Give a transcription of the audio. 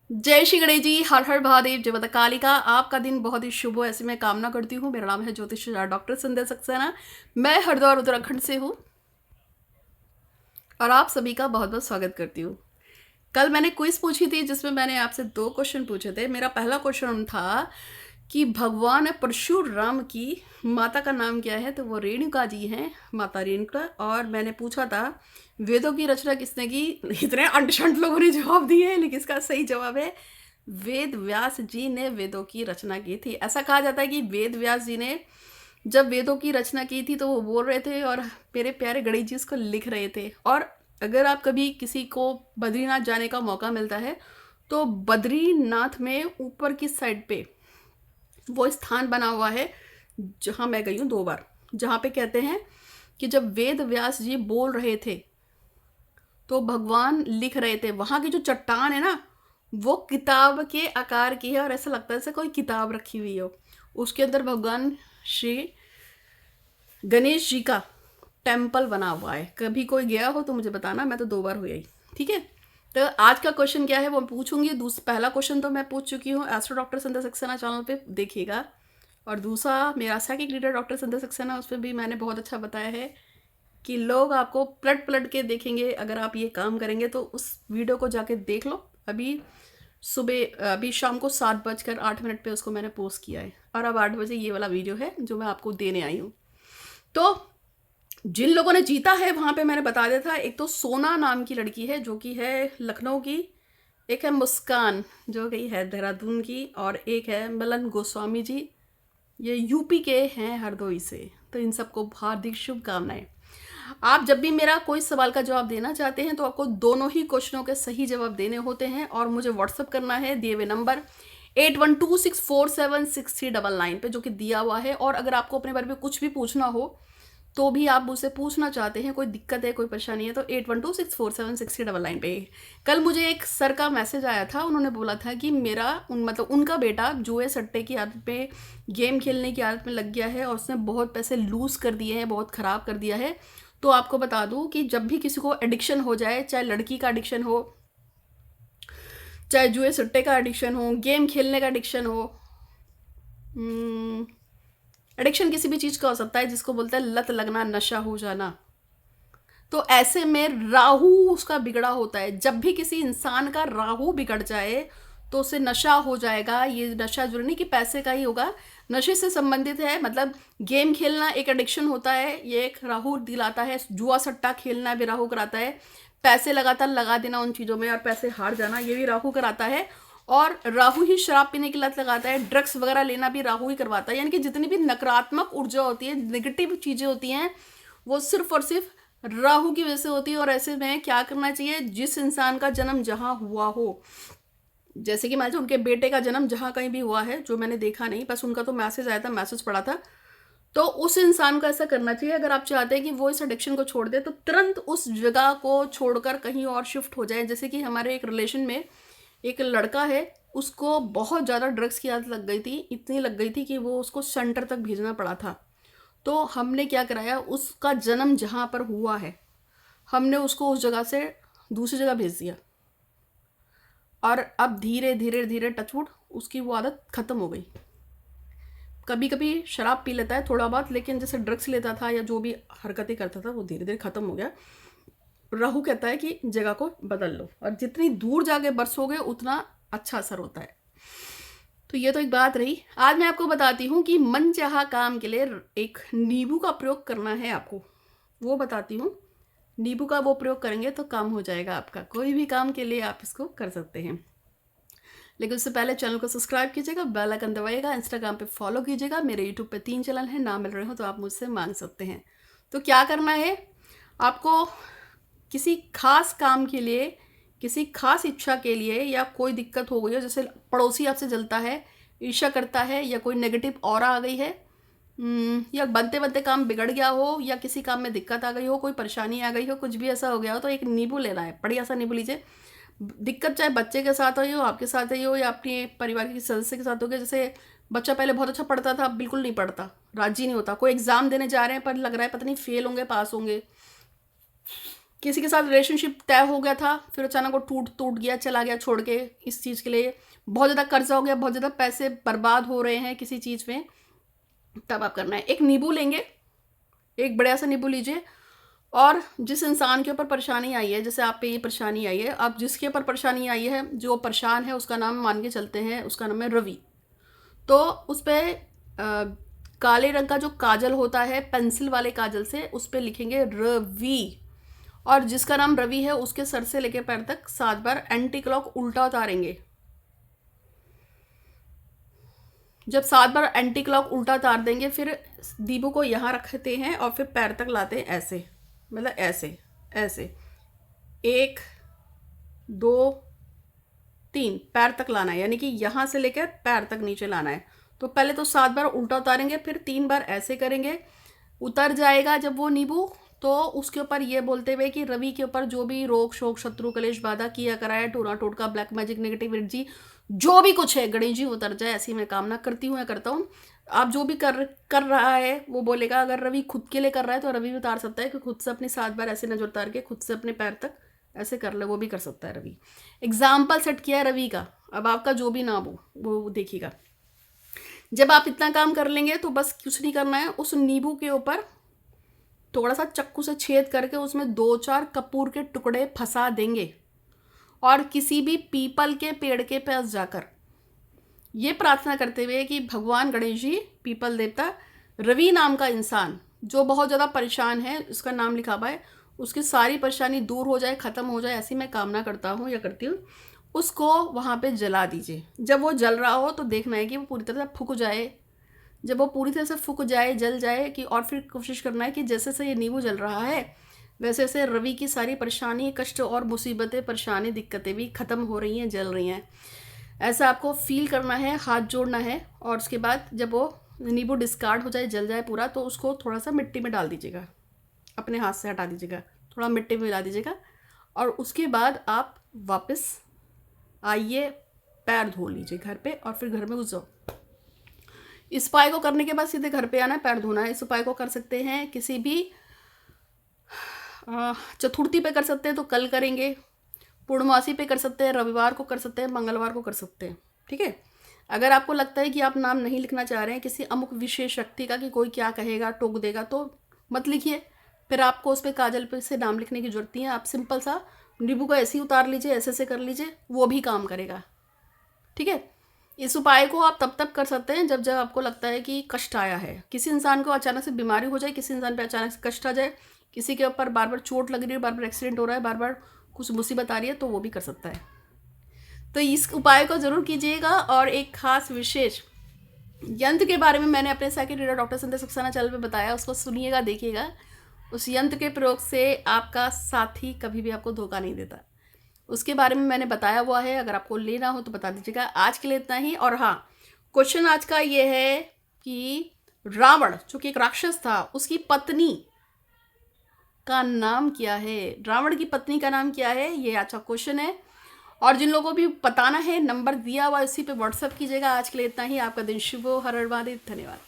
जय श्री गणेश जी, हर हर महादेव, जय माता कालिका। आपका दिन बहुत ही शुभ हो ऐसी मैं कामना करती हूँ। मेरा नाम है ज्योतिष डॉक्टर संध्या सक्सेना। मैं हरिद्वार उत्तराखंड से हूँ और आप सभी का बहुत बहुत स्वागत करती हूँ। कल मैंने क्विज पूछी थी जिसमें मैंने आपसे 2 क्वेश्चन पूछे थे। मेरा पहला क्वेश्चन था कि भगवान परशुराम की माता का नाम क्या है, तो वो रेणुका जी हैं, माता रेणुका। और मैंने पूछा था वेदों की रचना किसने की। इतने अंट-शंट लोगों ने जवाब दिए हैं, लेकिन इसका सही जवाब है वेद व्यास जी ने वेदों की रचना की थी। ऐसा कहा जाता है कि वेद व्यास जी ने जब वेदों की रचना की थी तो वो बोल रहे थे और मेरे प्यारे गणेश जी उसको लिख रहे थे। और अगर आप कभी किसी को बद्रीनाथ जाने का मौका मिलता है तो बद्रीनाथ में ऊपर की साइड पे वो स्थान बना हुआ है जहाँ मैं गई हूँ 2 बार, जहाँ पे कहते हैं कि जब वेद व्यास जी बोल रहे थे तो भगवान लिख रहे थे। वहाँ की जो चट्टान है ना, वो किताब के आकार की है और ऐसा लगता है जैसे कोई किताब रखी हुई हो। उसके अंदर भगवान श्री गणेश जी का टेम्पल बना हुआ है। कभी कोई गया हो तो मुझे बताना, मैं तो 2 बार हुई। ठीक है, तो आज का क्वेश्चन क्या है वो पूछूंगी। पहला क्वेश्चन तो मैं पूछ चुकी हूँ एस्ट्रो डॉक्टर संध्या सक्सेना चैनल पे, देखिएगा। और दूसरा मेरा साइकिक लीडर डॉक्टर संध्या सक्सेना, उस पर भी मैंने बहुत अच्छा बताया है कि लोग आपको पलट पलट के देखेंगे। अगर आप ये काम करेंगे तो उस वीडियो को जाके देख लो। अभी शाम को 7:08 पे उसको मैंने पोस्ट किया है और अब 8 बजे ये वाला वीडियो है जो मैं आपको देने आई हूँ। तो जिन लोगों ने जीता है वहाँ पे मैंने बता दिया था। एक तो सोना नाम की लड़की है जो कि है लखनऊ की, एक है मुस्कान जो कि है देहरादून की, और एक है मिलन गोस्वामी जी, ये यूपी के हैं हरदोई से। तो इन सबको हार्दिक शुभकामनाएं। आप जब भी मेरा कोई सवाल का जवाब देना चाहते हैं तो आपको दोनों ही क्वेश्चनों के सही जवाब देने होते हैं और मुझे व्हाट्सअप करना है दिए हुए नंबर 8126476399 पे, जो कि दिया हुआ है। और अगर आपको अपने बारे में कुछ भी पूछना हो तो भी आप मुझसे पूछना चाहते हैं, कोई दिक्कत है, कोई परेशानी है, तो 8126476399 पे। कल मुझे एक सर का मैसेज आया था, उन्होंने बोला था कि मतलब उनका बेटा जुए सट्टे की आदत पे, गेम खेलने की आदत में लग गया है और उसने बहुत पैसे लूज़ कर दिए हैं, बहुत ख़राब कर दिया है। तो आपको बता दूं कि जब भी किसी को एडिक्शन हो जाए, चाहे लड़की का एडिक्शन हो, चाहे जुए सट्टे का एडिक्शन हो, गेम खेलने का एडिक्शन हो, एडिक्शन किसी भी चीज़ का हो सकता है, जिसको बोलते हैं लत लगना, नशा हो जाना। तो ऐसे में राहु उसका बिगड़ा होता है। जब भी किसी इंसान का राहु बिगड़ जाए तो उसे नशा हो जाएगा। ये नशा जरूरी नहीं कि पैसे का ही होगा, नशे से संबंधित है। मतलब गेम खेलना एक एडिक्शन होता है, ये एक राहु दिलाता है। जुआ सट्टा खेलना भी राहु कराता है। पैसे लगातार लगा देना उन चीज़ों में और पैसे हार जाना, ये भी राहु कराता है। और राहु ही शराब पीने की लत लगाता है। ड्रग्स वगैरह लेना भी राहु ही करवाता है। यानी कि जितनी भी नकारात्मक ऊर्जा होती है, नेगेटिव चीज़ें होती हैं, वो सिर्फ और सिर्फ राहु की वजह से होती है। और ऐसे में क्या करना चाहिए, जिस इंसान का जन्म जहाँ हुआ हो, जैसे कि मान लीजिए उनके बेटे का जन्म जहाँ कहीं भी हुआ है, जो मैंने देखा नहीं, बस उनका तो मैसेज आया था, मैसेज पढ़ा था, तो उस इंसान को ऐसा करना चाहिए। अगर आप चाहते हैं कि वो इस एडिक्शन को छोड़ दे तो तुरंत उस जगह को छोड़कर कहीं और शिफ्ट हो जाए। जैसे कि हमारे एक रिलेशन में एक लड़का है, उसको बहुत ज़्यादा ड्रग्स की आदत लग गई थी, इतनी लग गई थी कि वो उसको सेंटर तक भेजना पड़ा था। तो हमने क्या कराया, उसका जन्म जहाँ पर हुआ है हमने उसको उस जगह से दूसरी जगह भेज दिया। और अब धीरे धीरे धीरे टचवुड उसकी वो आदत ख़त्म हो गई। कभी कभी शराब पी लेता है थोड़ा बहुत, लेकिन जैसे ड्रग्स लेता था या जो भी हरकतें करता था वो धीरे धीरे ख़त्म हो गया। राहु कहता है कि जगह को बदल लो, और जितनी दूर जाके बरसोगे उतना अच्छा असर होता है। तो ये तो एक बात रही। आज मैं आपको बताती हूँ कि मनचाहा काम के लिए एक नींबू का प्रयोग करना है आपको, वो बताती हूँ। नींबू का वो प्रयोग करेंगे तो काम हो जाएगा आपका। कोई भी काम के लिए आप इसको कर सकते हैं, लेकिन उससे पहले चैनल को सब्सक्राइब कीजिएगा, बेल आइकन दबाइएगा, इंस्टाग्राम पे फॉलो कीजिएगा। मेरे यूट्यूब पे 3 चैनल हैं, ना मिल रहे हो तो आप मुझसे मांग सकते हैं। तो क्या करना है आपको, किसी खास काम के लिए, किसी खास इच्छा के लिए, या कोई दिक्कत हो गई हो, जैसे पड़ोसी आपसे जलता है, ईर्ष्या करता है, या कोई नेगेटिव ऑरा आ गई है, या बनते बनते काम बिगड़ गया हो, या किसी काम में दिक्कत आ गई हो, कोई परेशानी आ गई हो, कुछ भी ऐसा हो गया हो, तो एक नींबू लेना है। बढ़िया सा नींबू लीजिए। दिक्कत चाहे बच्चे के साथ हो, आपके साथ ही हो, या अपने परिवार के सदस्य के साथ हो गया। जैसे बच्चा पहले बहुत अच्छा पढ़ता था, अब बिल्कुल नहीं पढ़ता, राजी नहीं होता। कोई एग्ज़ाम देने जा रहे हैं पर लग रहा है पता नहीं फेल होंगे पास होंगे, किसी के साथ रिलेशनशिप तय हो गया था, फिर अचानक वो टूट गया, चला गया छोड़ के इस चीज़ के लिए, बहुत ज़्यादा कर्जा हो गया, बहुत ज़्यादा पैसे बर्बाद हो रहे हैं किसी चीज़ में, तब आप करना है। एक नींबू लेंगे, एक बड़ा सा नींबू लीजिए, और जिस इंसान के ऊपर परेशानी आई है, जैसे आप पे ये परेशानी आई है, अब जिसके ऊपर परेशानी आई है, जो परेशान है, उसका नाम मान के चलते हैं, उसका नाम है रवि। तो उस पर काले रंग का जो काजल होता है, पेंसिल वाले काजल से उस पर लिखेंगे रवि, और जिसका नाम रवि है उसके सर से लेकर पैर तक 7 बार एंटी क्लॉक उल्टा उतारेंगे। जब 7 बार एंटी क्लॉक उल्टा उतार देंगे, फिर दीपू को यहाँ रखते हैं और फिर पैर तक लाते हैं, ऐसे, मतलब ऐसे ऐसे, 1 2 3 पैर तक लाना है, यानी कि यहाँ से लेकर पैर तक नीचे लाना है। तो पहले तो 7 बार उल्टा उतारेंगे, फिर 3 बार ऐसे करेंगे, उतर जाएगा जब वो नींबू, तो उसके ऊपर ये बोलते हुए कि रवि के ऊपर जो भी रोग शोक शत्रु कलेश बाधा किया कराया, टोना टोटका ब्लैक मैजिक नेगेटिव एनर्जी जो भी कुछ है, गणेश जी उतर जाए, ऐसी मैं कामना करती हूँ या करता हूँ। आप जो भी कर रहा है वो बोलेगा, अगर रवि खुद के लिए कर रहा है तो रवि भी उतार सकता है कि खुद से अपनी 7 बार ऐसे नजर उतार के खुद से अपने पैर तक ऐसे कर ले, वो भी कर सकता है रवि। एग्जाम्पल सेट किया है रवि का, अब आपका जो भी नाम हो वो देखिएगा। जब आप इतना काम कर लेंगे तो बस कुछ नहीं करना है, उस नींबू के ऊपर थोड़ा सा चक्कू से छेद करके उसमें 2-4 कपूर के टुकड़े फंसा देंगे, और किसी भी पीपल के पेड़ के पास जाकर ये प्रार्थना करते हुए कि भगवान गणेश जी, पीपल देवता, रवि नाम का इंसान जो बहुत ज़्यादा परेशान है, उसका नाम लिखा हुआ है, उसकी सारी परेशानी दूर हो जाए, ख़त्म हो जाए, ऐसी मैं कामना करता हूँ या करती हूँ। उसको वहाँ पे जला दीजिए। जब वो जल रहा हो तो देखना है कि वो पूरी तरह से फूक जाए। जब वो पूरी तरह से फूक जाए, जल जाए, कि और फिर कोशिश करना है कि जैसे से ये नींबू जल रहा है वैसे वैसे रवि की सारी परेशानी, कष्ट और मुसीबतें, परेशानी, दिक्कतें भी ख़त्म हो रही हैं, जल रही हैं। ऐसा आपको फील करना है, हाथ जोड़ना है, और उसके बाद जब वो नींबू डिस्कार्ड हो जाए, जल जाए पूरा, तो उसको थोड़ा सा मिट्टी में डाल दीजिएगा, अपने हाथ से हटा दीजिएगा, थोड़ा मिट्टी में मिला दीजिएगा, और उसके बाद आप वापस आइए, पैर धो लीजिए घर पे, और फिर घर में घुस जाओ। इस उपाय को करने के बाद सीधे घर पे आना है, पैर धोना है। इस उपाय को कर सकते हैं किसी भी चतुर्थी पे कर सकते हैं तो कल करेंगे, पूर्णमासी पे कर सकते हैं, रविवार को कर सकते हैं, मंगलवार को कर सकते हैं, ठीक है। अगर आपको लगता है कि आप नाम नहीं लिखना चाह रहे हैं किसी अमुक विशेष शक्ति का, कि कोई क्या कहेगा, टोक देगा, तो मत लिखिए, फिर आपको उस पर काजल पे से नाम लिखने की जरूरत नहीं है। आप सिंपल सा नींबू को ऐसे ही उतार लीजिए, ऐसे कर लीजिए, वो भी काम करेगा, ठीक है। इस उपाय को आप तब तक कर सकते हैं जब आपको लगता है कि कष्ट आया है, किसी इंसान को अचानक से बीमारी हो जाए, किसी इंसान पे अचानक से कष्ट आ जाए, किसी के ऊपर बार बार चोट लग रही है, बार बार एक्सीडेंट हो रहा है, बार बार कुछ मुसीबत आ रही है, तो वो भी कर सकता है। तो इस उपाय को ज़रूर कीजिएगा। और एक खास विशेष यंत्र के बारे में मैंने अपने सेकंड रीडर डॉक्टर संध्या सक्सेना चैनल पे बताया, उसको सुनिएगा, देखिएगा। उस यंत्र के प्रयोग से आपका साथी कभी भी आपको धोखा नहीं देता, उसके बारे में मैंने बताया हुआ है, अगर आपको लेना हो तो बता दीजिएगा। आज के लिए इतना ही। और हाँ, क्वेश्चन आज का ये है कि रावण जो कि एक राक्षस था, उसकी पत्नी का नाम क्या है? रावण की पत्नी का नाम क्या है? ये अच्छा क्वेश्चन है। और जिन लोगों को भी बताना है, नंबर दिया हुआ इसी पे व्हाट्सएप कीजिएगा। आज के लिए इतना ही। आपका दिन शुभ हो। हर हर महादेव। धन्यवाद।